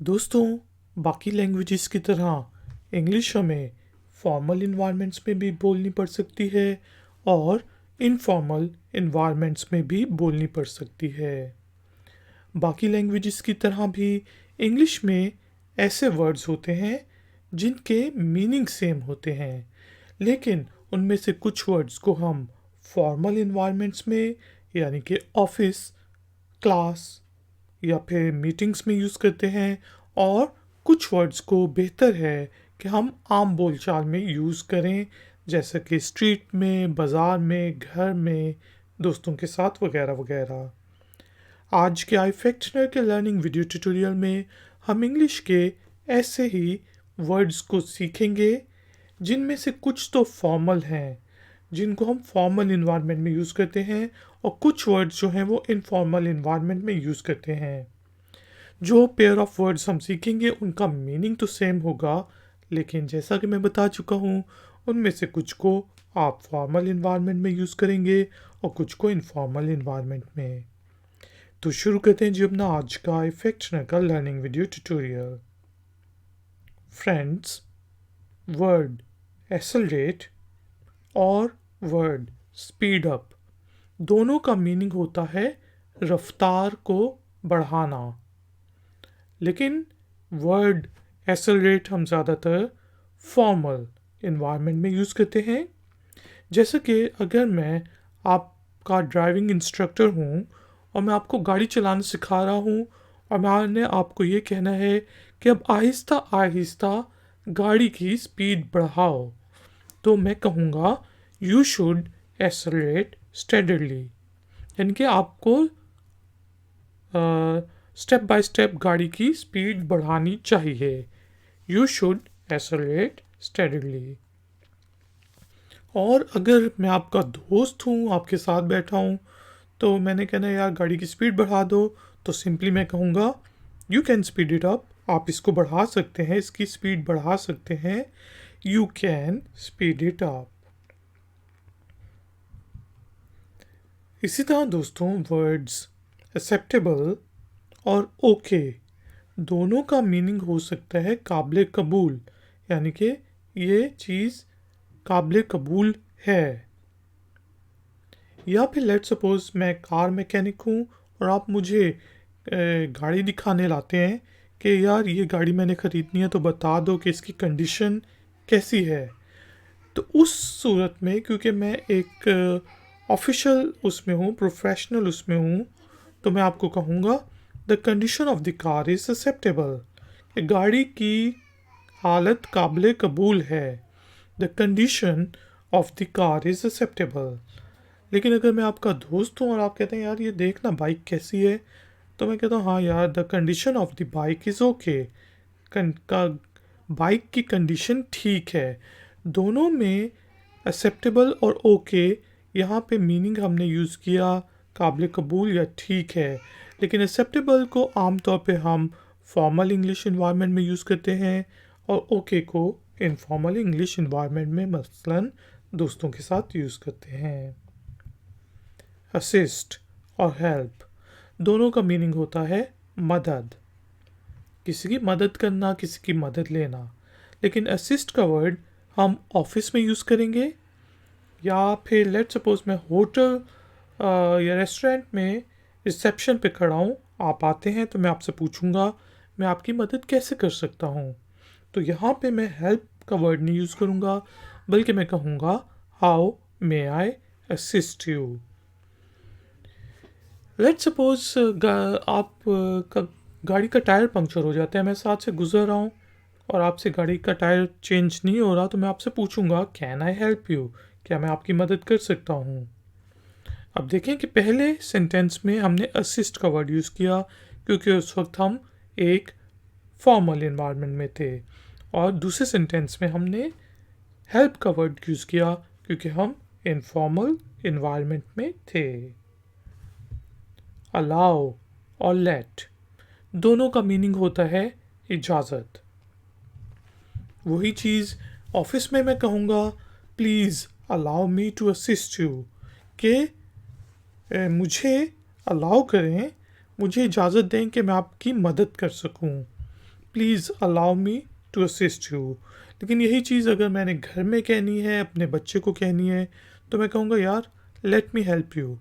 दोस्तों, बाकी लैंग्वेजेस की तरह इंग्लिश हमें फॉर्मल इन्वायरमेंट्स में भी बोलनी पड़ सकती है और इनफॉर्मल इन्वायरमेंट्स में भी बोलनी पड़ सकती है। बाकी लैंग्वेजेस की तरह भी इंग्लिश में ऐसे वर्ड्स होते हैं जिनके मीनिंग सेम होते हैं, लेकिन उनमें से कुछ वर्ड्स को हम फॉर्मल इन्वायरमेंट्स में यानी कि ऑफिस, क्लास या फिर मीटिंग्स में यूज़ करते हैं, और कुछ वर्ड्स को बेहतर है कि हम आम बोलचाल में यूज़ करें, जैसे कि स्ट्रीट में, बाज़ार में, घर में, दोस्तों के साथ वगैरह वगैरह। आज के आई फैक्शनर के लर्निंग वीडियो ट्यूटोरियल में हम इंग्लिश के ऐसे ही वर्ड्स को सीखेंगे जिनमें से कुछ तो फॉर्मल हैं, जिनको हम फॉर्मल इन्वायरमेंट में यूज़ करते हैं, और कुछ वर्ड्स जो हैं वो इनफॉर्मल इन्वायरमेंट में यूज़ करते हैं। जो पेयर ऑफ वर्ड्स हम सीखेंगे उनका मीनिंग तो सेम होगा, लेकिन जैसा कि मैं बता चुका हूँ, उनमें से कुछ को आप फॉर्मल इन्वायरमेंट में यूज़ करेंगे और कुछ को इनफॉर्मल इन्वायरमेंट में। तो शुरू करते हैं जी अपना आज का इफेक्शनर का learning video tutorial. Friends, word accelerate और वर्ड स्पीड अप दोनों का मीनिंग होता है रफ्तार को बढ़ाना, लेकिन वर्ड एक्सेलरेट हम ज़्यादातर फॉर्मल इन्वायरमेंट में यूज़ करते हैं। जैसे कि अगर मैं आपका ड्राइविंग इंस्ट्रक्टर हूँ और मैं आपको गाड़ी चलाना सिखा रहा हूँ और मैंने आपको ये कहना है कि अब आहिस्ता आहिस्ता गाड़ी की स्पीड बढ़ाओ, तो मैं कहूँगा यू शुड एक्सेलरेट स्टेडली, यानी कि आपको स्टेप बाय स्टेप गाड़ी की स्पीड बढ़ानी चाहिए। You should accelerate steadily. और अगर मैं आपका दोस्त हूँ, आपके साथ बैठा हूँ, तो मैंने कहना यार गाड़ी की स्पीड बढ़ा दो, तो सिंपली मैं कहूँगा you can speed it up. आप इसको बढ़ा सकते हैं, इसकी स्पीड बढ़ा सकते हैं। You can speed it up. इसी तरह दोस्तों, वर्ड्स एक्सेप्टेबल और ओके दोनों का मीनिंग हो सकता है काबिल कबूल, यानी कि ये चीज़ काबिल कबूल है। या फिर लेट सपोज मैं कार मैकेनिक हूँ और आप मुझे गाड़ी दिखाने लाते हैं कि यार ये गाड़ी मैंने ख़रीदनी है, तो बता दो कि इसकी कंडीशन कैसी है। तो उस सूरत में, क्योंकि मैं एक ऑफिशियल उसमें हूँ, प्रोफेशनल उसमें हूँ, तो मैं आपको कहूँगा the condition of the car is acceptable. गाड़ी की हालत काबिल कबूल है। The condition of the car is acceptable. लेकिन अगर मैं आपका दोस्त हूँ और आप कहते हैं यार ये देखना बाइक कैसी है, तो मैं कहता हूँ हाँ यार the condition of the bike is okay. का बाइक की कंडीशन ठीक है। दोनों में एक्सेप्टेबल और ओके यहाँ पे मीनिंग हमने यूज़ किया काबिल कबूल या ठीक है, लेकिन एक्सेप्टेबल को आमतौर पे हम फॉर्मल इंग्लिश इन्वायरमेंट में यूज़ करते हैं और ओके को इनफॉर्मल इंग्लिश इन्वायरमेंट में मसलन दोस्तों के साथ यूज़ करते हैं। असिस्ट और हेल्प दोनों का मीनिंग होता है मदद, किसी की मदद करना, किसी की मदद लेना। लेकिन असिस्ट का वर्ड हम ऑफिस में यूज़ करेंगे, या फिर लेट सपोज मैं होटल या रेस्टोरेंट में रिसेप्शन पे खड़ा हूँ, आप आते हैं तो मैं आपसे पूछूंगा मैं आपकी मदद कैसे कर सकता हूँ। तो यहाँ पे मैं हेल्प का वर्ड नहीं यूज़ करूँगा, बल्कि मैं कहूँगा how may I assist you. Let suppose आप का गाड़ी का टायर पंक्चर हो जाता है, मैं साथ से गुजर रहा हूँ और आपसे गाड़ी का टायर चेंज नहीं हो रहा, तो मैं आपसे पूछूंगा कैन आई हेल्प यू, क्या मैं आपकी मदद कर सकता हूँ। अब देखें कि पहले सेंटेंस में हमने असिस्ट का वर्ड यूज़ किया क्योंकि उस वक्त हम एक फॉर्मल इन्वायरमेंट में थे, और दूसरे सेंटेंस में हमने हेल्प का वर्ड यूज़ किया क्योंकि हम इनफॉर्मल इन्वायरमेंट में थे। अलाउ और लेट दोनों का मीनिंग होता है इजाज़त। वही चीज़ ऑफिस में मैं कहूँगा please allow me to assist you, कि मुझे अलाउ करें, मुझे इजाज़त दें कि मैं आपकी मदद कर सकूँ। Please allow me to assist you. लेकिन यही चीज़ अगर मैंने घर में कहनी है, अपने बच्चे को कहनी है, तो मैं कहूँगा यार लेट मी हेल्प यू,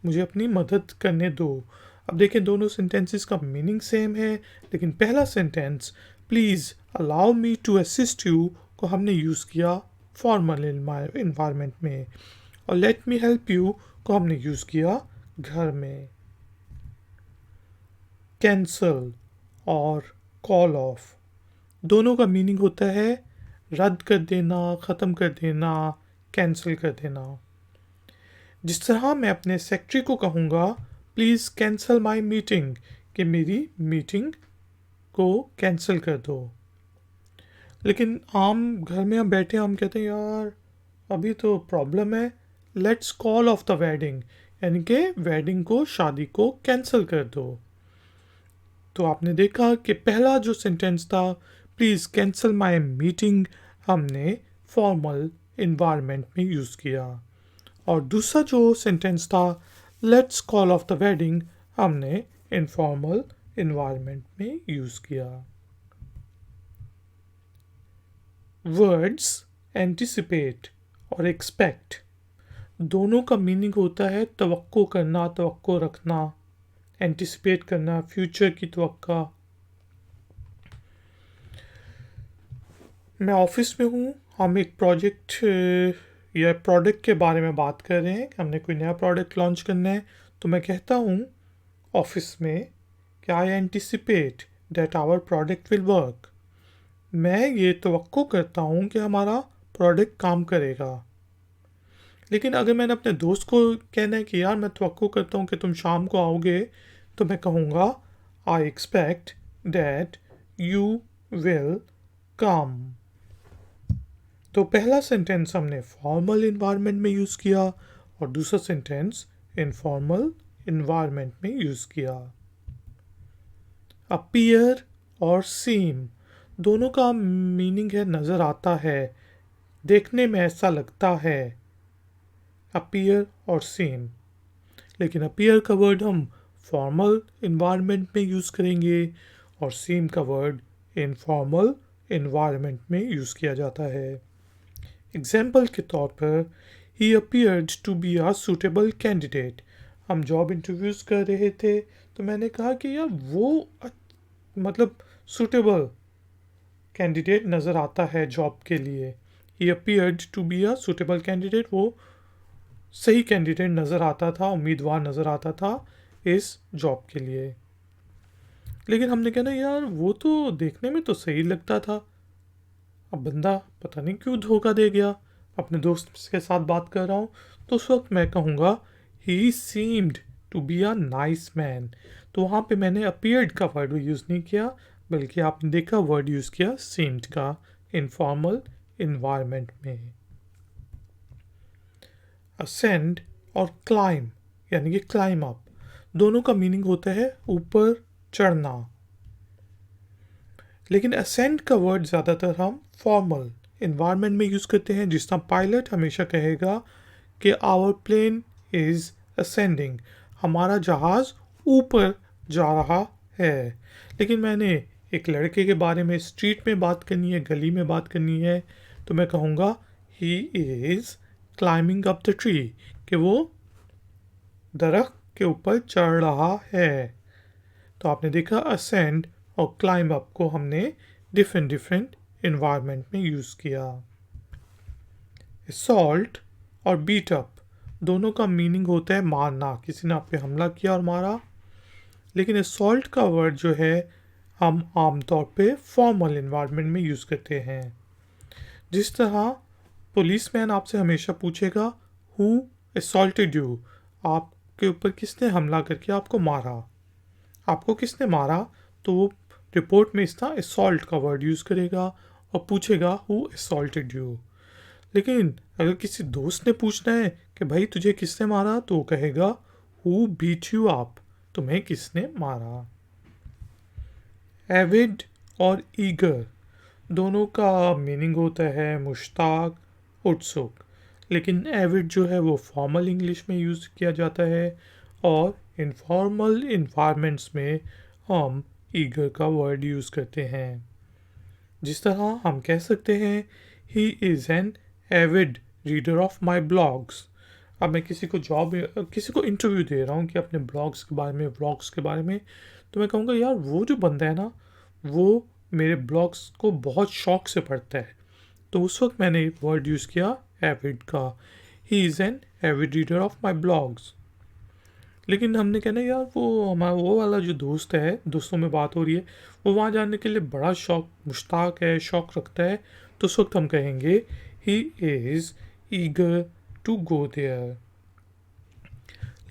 मुझे अपनी मदद करने दो। अब देखें दोनों सेंटेंसेस का मीनिंग सेम है, लेकिन पहला sentence please allow me to assist you को हमने यूज़ किया फॉर्मल इन्वायरमेंट में, और लेट मी हेल्प यू को हमने यूज़ किया घर में। कैंसल और कॉल ऑफ दोनों का मीनिंग होता है रद्द कर देना, ख़त्म कर देना, कैंसिल कर देना। जिस तरह मैं अपने सेक्रेटरी को कहूँगा प्लीज़ कैंसल माय मीटिंग, कि मेरी मीटिंग को कैंसिल कर दो। लेकिन आम घर में हम बैठे हम कहते हैं यार अभी तो प्रॉब्लम है, let's call of the wedding, यानी कि वेडिंग को, शादी को कैंसिल कर दो। तो आपने देखा कि पहला जो सेंटेंस था प्लीज़ कैंसिल माय मीटिंग हमने फॉर्मल इन्वायरमेंट में यूज़ किया, और दूसरा जो सेंटेंस था let's call of the wedding हमने इनफॉर्मल इन्वायरमेंट में यूज़ किया। वर्ड्स एंटिसिपेट और एक्सपेक्ट दोनों का मीनिंग होता है तवक्को करना, तवक्को रखना, एंटिसिपेट करना, फ्यूचर की तवक्का। मैं ऑफिस में हूँ, हम एक प्रोजेक्ट या प्रोडक्ट के बारे में बात कर रहे हैं कि हमने कोई नया प्रोडक्ट लॉन्च करना है, तो मैं कहता हूँ ऑफिस में कि I anticipate that our product will work, मैं ये तवक्को करता हूँ कि हमारा प्रोडक्ट काम करेगा। लेकिन अगर मैंने अपने दोस्त को कहना है कि यार मैं तवक्को करता हूँ कि तुम शाम को आओगे, तो मैं कहूँगा I expect that you will come. तो पहला सेंटेंस हमने फॉर्मल इन्वायरमेंट में यूज़ किया और दूसरा सेंटेंस इनफॉर्मल इन्वायरमेंट में यूज़ किया। अपीयर और सीम दोनों का मीनिंग है नज़र आता है, देखने में ऐसा लगता है, अपीयर और सीम। लेकिन अपीयर का वर्ड हम फॉर्मल इन्वायरमेंट में यूज़ करेंगे और सीम का वर्ड इनफॉर्मल इन्वायरमेंट में यूज़ किया जाता है। एग्जाम्पल के तौर पर he appeared to be a suitable candidate, हम जॉब इंटरव्यूज़ कर रहे थे तो मैंने कहा कि यार वो मतलब सूटेबल कैंडिडेट नज़र आता है जॉब के लिए। He appeared to be a suitable candidate, वो सही कैंडिडेट नज़र आता था, उम्मीदवार नज़र आता था इस जॉब के लिए। लेकिन हमने कहा ना यार वो तो देखने में तो सही लगता था, अब बंदा पता नहीं क्यों धोखा दे गया। अपने दोस्त के साथ बात कर रहा हूँ तो उस वक्त मैं कहूँगा he seemed to be a nice man, तो वहाँ पे मैंने अपीयर्ड का वर्ड यूज़ नहीं किया, बल्कि आपने देखा वर्ड यूज़ किया सीम्ड का इनफॉर्मल इन्वायरमेंट में। असेंड और क्लाइम यानी कि क्लाइम अप दोनों का मीनिंग होता है ऊपर चढ़ना, लेकिन असेंड का वर्ड ज़्यादातर हम फॉर्मल इन्वायरमेंट में यूज़ करते हैं। जिस तरह पायलट हमेशा कहेगा कि आवर प्लेन इज़ असेंडिंग, हमारा जहाज़ ऊपर जा रहा है। लेकिन मैंने एक लड़के के बारे में स्ट्रीट में बात करनी है, गली में बात करनी है, तो मैं कहूँगा he is climbing up the tree, कि वो दरख्त के ऊपर चढ़ रहा है। तो आपने देखा असेंड और क्लाइंब अप को हमने डिफरेंट डिफरेंट इन्वायरमेंट में यूज़ किया। असॉल्ट और बीट अप दोनों का मीनिंग होता है मारना, किसी ने आप पे हमला किया और मारा। लेकिन असॉल्ट का वर्ड जो है हम आमतौर पे फॉर्मल इन्वायरमेंट में यूज़ करते हैं। जिस तरह पुलिसमैन आपसे हमेशा पूछेगा हु असॉल्टेड यू, आपके ऊपर किसने हमला करके आपको मारा, आपको किसने मारा, तो वो रिपोर्ट में इस तरह असॉल्ट का वर्ड यूज़ करेगा और पूछेगा हु असॉल्टेड यू। लेकिन अगर किसी दोस्त ने पूछना है कि भाई तुझे किसने मारा, तो वो कहेगा हु बीट यू अप, तुम्हें किसने मारा। एविड और ईगर दोनों का मीनिंग होता है मुश्ताक, उत्सुक, लेकिन एविड जो है वो फॉर्मल इंग्लिश में यूज़ किया जाता है और इनफॉर्मल इन्वायरमेंट्स में हम ईगर का वर्ड यूज़ करते हैं। जिस तरह हम कह सकते हैं he is an avid reader of my blogs. अब मैं किसी को इंटरव्यू दे रहा हूँ कि अपने ब्लॉग्स के बारे में, व्लॉग्स के बारे में, तो मैं कहूँगा यार वो जो बंदा है ना, वो मेरे ब्लॉग्स को बहुत शौक से पढ़ता है। तो उस वक्त मैंने वर्ड यूज़ किया एविड का। He is an avid reader of my blogs. लेकिन हमने कहना यार वो हमारा वो वाला जो दोस्त है, दोस्तों में बात हो रही है, वो वहाँ जाने के लिए बड़ा मुश्ताक है, शौक रखता है, तो उस वक्त हम कहेंगे he is eager to go there.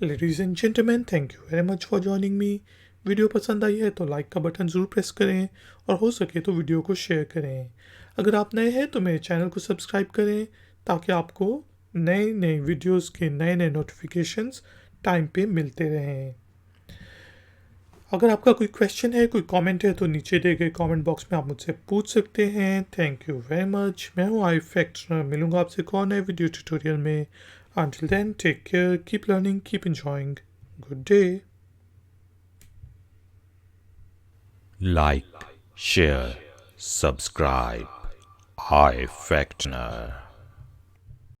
Ladies and gentleman, thank you very much for joining me. Video पसंद आई है तो लाइक का बटन ज़रूर प्रेस करें और हो सके तो वीडियो को शेयर करें। अगर आप नए हैं तो मेरे चैनल को सब्सक्राइब करें ताकि आपको नए नए वीडियोस के नए नए नोटिफिकेशंस टाइम पे मिलते रहें। अगर आपका कोई क्वेश्चन है, कोई कमेंट है, तो नीचे दिए गए कमेंट बॉक्स में आप मुझसे पूछ सकते हैं। Thank you very much. मैं हूँ आई फैक्टर, मिलूंगा आपसे एक और नए वीडियो ट्यूटोरियल में। Until then, take care, keep learning, keep enjoying. Good day. Like, share, subscribe. iFactner.